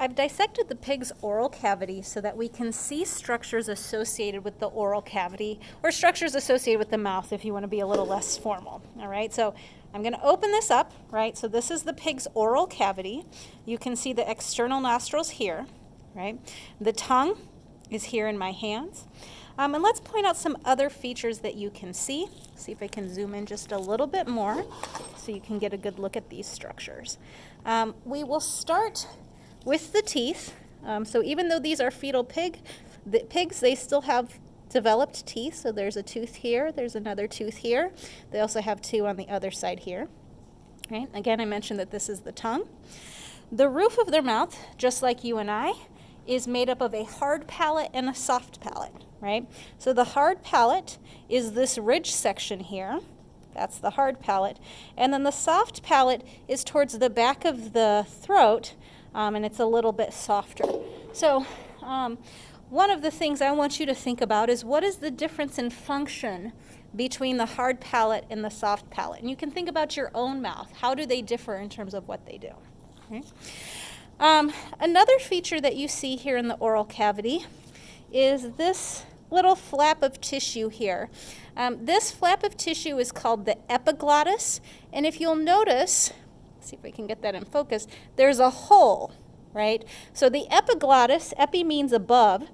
I've dissected the pig's oral cavity so that we can see structures associated with the oral cavity or structures associated with the mouth if you want to be a little less formal. All right, so I'm going to open this up, right? So this is the pig's oral cavity. You can see the external nostrils here, right? The tongue is here in my hands. And let's point out some other features that you can see. See if I can zoom in just a little bit more so you can get a good look at these structures. We will start with the teeth. So even though these are fetal pigs, they still have developed teeth. So there's a tooth here, there's another tooth here. They also have two on the other side here. Right? Again, I mentioned that this is the tongue. The roof of their mouth, just like you and I, is made up of a hard palate and a soft palate, right? So the hard palate is this ridge section here. That's the hard palate. And then the soft palate is towards the back of the throat, and it's a little bit softer. So one of the things I want you to think about is what is the difference in function between the hard palate and the soft palate? And you can think about your own mouth. How do they differ in terms of what they do? Okay. Another feature that you see here in the oral cavity is this little flap of tissue here. This flap of tissue is called the epiglottis, and if you'll notice, see if we can get that in focus, there's a hole, right? So the epiglottis, epi means above,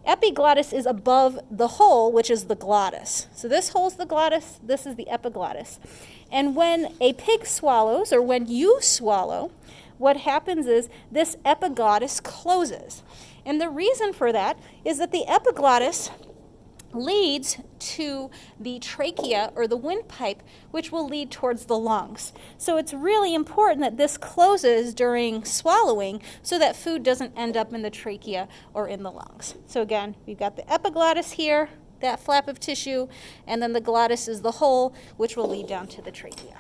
epiglottis is above the hole, which is the glottis. So this hole's the glottis, this is the epiglottis. And when a pig swallows, or when you swallow, what happens is this epiglottis closes. And the reason for that is that the epiglottis leads to the trachea or the windpipe, which will lead towards the lungs. So it's really important that this closes during swallowing so that food doesn't end up in the trachea or in the lungs. So again, we've got the epiglottis here, that flap of tissue, and then the glottis is the hole, which will lead down to the trachea.